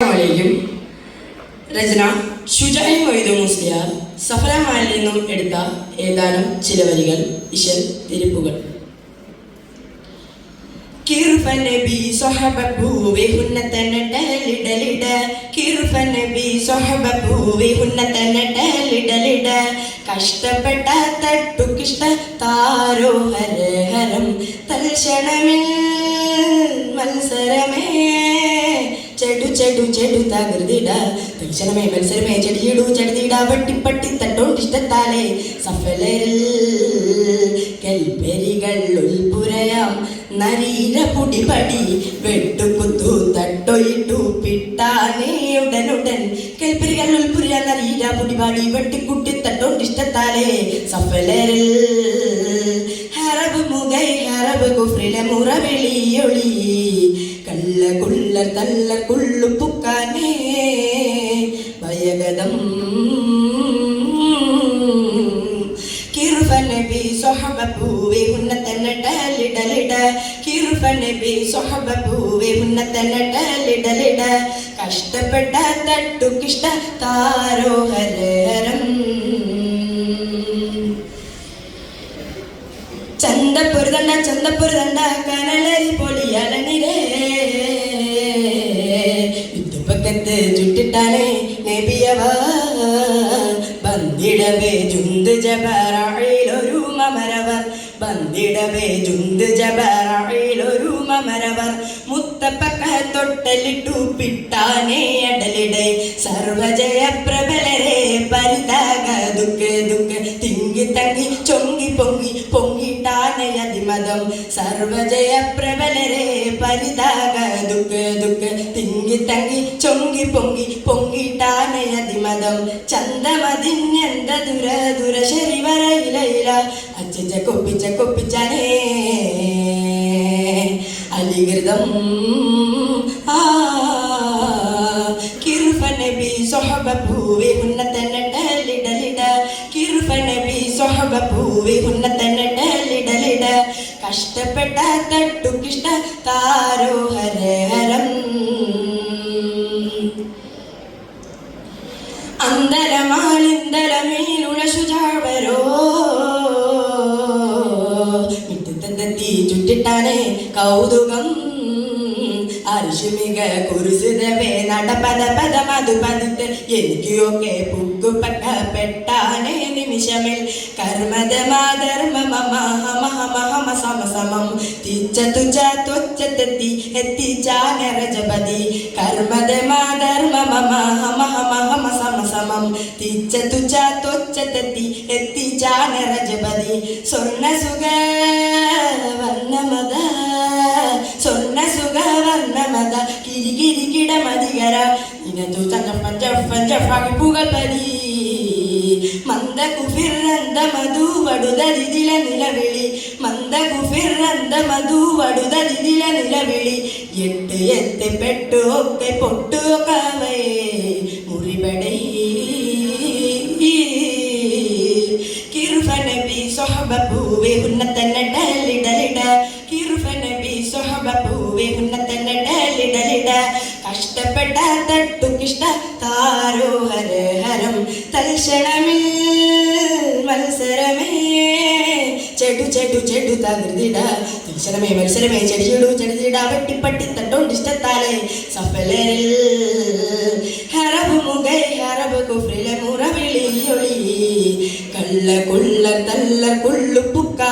ും രചന ഷുജാഇ മൊയ്തു മുസ്ലിയാർ. സഫലമായിൽ നിന്നും എടുത്ത ഏതാനും ചില വരികൾ, ഇശൽ തിരിപ്പുകൾ. കിർഫനബി സ്വഹബൂവി ഹുന്നതനടലിടലിട കിർഫനബി സ്വഹബൂവി ഹുന്നതനടലിടലിട കഷ്ടപ്പെട്ട തട്ടുകിഷ്ട താരോ ഹരഹരം തൽക്ഷണമിൽ മത്സരമേ ചെടു ചെടു ചെടു തകൃതിട തൽക്ഷണമേ മത്സരമേ ചെടിയിടു ചെടുതിട വട്ടിപ്പട്ടി തട്ടോണ്ടിഷ്ടത്താലേ സഫലരിൽ കൽപ്പരികൾ ഉൾപുരയാം നരീര പുടിപടി വെട്ടുകുത്തു തട്ടൊയിട്ടു പിട്ടാനേ ഉടനുടൻ കൽപ്പരികൾ ഉൾപുര നരീര പുടിപടി വെട്ടിക്കുട്ടി തട്ടോണ്ടിഷ്ടത്താലേ സഫലരിൽ ഹറബ് മുഗൈ ഹറബ് കുഫ്രിലെ മുറവിളിയൊളി കള്ള കുള്ളർ തല്ലർ കുള്ളു പുക്കാനേ ഭയഗതം കിർഫനബി സ്വഹബൂവി ഹുന്നതനടലിടലിട കിർഫനബി സ്വഹബൂവി ഹുന്നതനടലിടലിട കഷ്ടപ്പെട്ട തട്ടുകിഷ്ട താരോ ഹരഹരം ചന്തപ്പുരതണ്ട കനലരി പൊളിയലനിരേ ഇതുപക്കത്ത് ചുട്ടിട്ടാനേ നബിയവ ബന്ദിടവേ ജുന്ത് ജബറായിലൊരു മമരവർ ബന്ദിടവേ ജുന്ത് ജബറായിലൊരു മമരവർ മുത്തപ്പക്ക തൊട്ടലിട്ടു പിട്ടാനേ അടലിടെ സർവജയ പ്രബലരെ പരിതാക ദുഃഖ ദുഃഖ തിങ്ങി തങ്ങി ചൊങ്കി പൊങ്ങി പൊങ്ങിട്ടാനയതിമതം സർവജയ പ്രബലരെ പരിതാക ദുഃഖ ദുഃഖ തിങ്ങി തങ്ങി ചൊങ്കി പൊങ്ങി പൊങ്ങിട്ടാനയതിമതം ചന്തമതിന്യന്ത ദുര ദുര ശരിവരയിലയില അച്ഛ കൊപ്പിച്ചാനേ അലികൃതം കിർഫനബി സ്വഹബൂവി ഹുന്നതനടലിടലിട കിർഫനബി സ്വഹബൂവി ഹുന്നതനടലിടലിട കഷ്ടപ്പെട്ട തട്ടുകിഷ്ട താരോ ഹരഹരം അന്തരമാളിന്തരമേലുള്ള ശുചാവരോ മിറ്റത്തെത്തി ചുറ്റിട്ടാനേ കൗതുകം അർഷുമിക കുരുസുതവേ നടപദ പദമതു പതിത്ത് എനിക്കൊക്കെ പുക്കുപക്ക പെട്ടാനേ നിമിഷമിൽ കർമ്മദ മാധർമ്മ മമ സമസമം തിച്ച തുച്ച ത്വച്ചത്തെത്തി എത്തിച്ചാനരജപതി കർമ്മദ മാധർമ്മ മമ സമസമം തിച്ച തുച്ച ത്വച്ചത്തെത്തി എത്തിച്ചാനരജപതി സ്വർണ്ണ സുഖ വർണ്ണമത സ്വർണ്ണ സുഖ വർണ്ണമത കിരികിരികിട മതികര ഇനതു ചഞ്ചഫാകി പുകൾപതി മന്ദ കുഫിറന്ത മധുവടുതരിതില നിലവിളി മന്ദ കുഫിറന്ത മധുവടുതരിതില നിലവിളി എട്ട് എത്തിപ്പെട്ടു ഒക്കെ പൊട്ടു കവേ മുറിപടൈ കിർഫനബി സ്വഹബൂവി ഹുന്നതനടലിടലിട കിർഫനബി സ്വഹബൂവി ഹുന്നതനടലിടലിട കഷ്ടപ്പെട്ട തട്ടുകിഷ്ട താരോ ഹരഹരം തൽക്ഷണമിൽ മത്സരമേ ചെടു ചെടു ചെടു തകൃതിട തൽക്ഷണമേ മത്സരമേ ചെടിയിടു ചെടുതിട വെട്ടിപ്പട്ടി തട്ടോണ്ടിഷ്ടത്താലേ സഫലരിൽ ഹറബ് മുഗൈ ഹറബ് കുഫ്രിലെ മുറവിളിയൊളി കള്ള കുള്ളർ തല്ലർ കുള്ളു പുക്കാ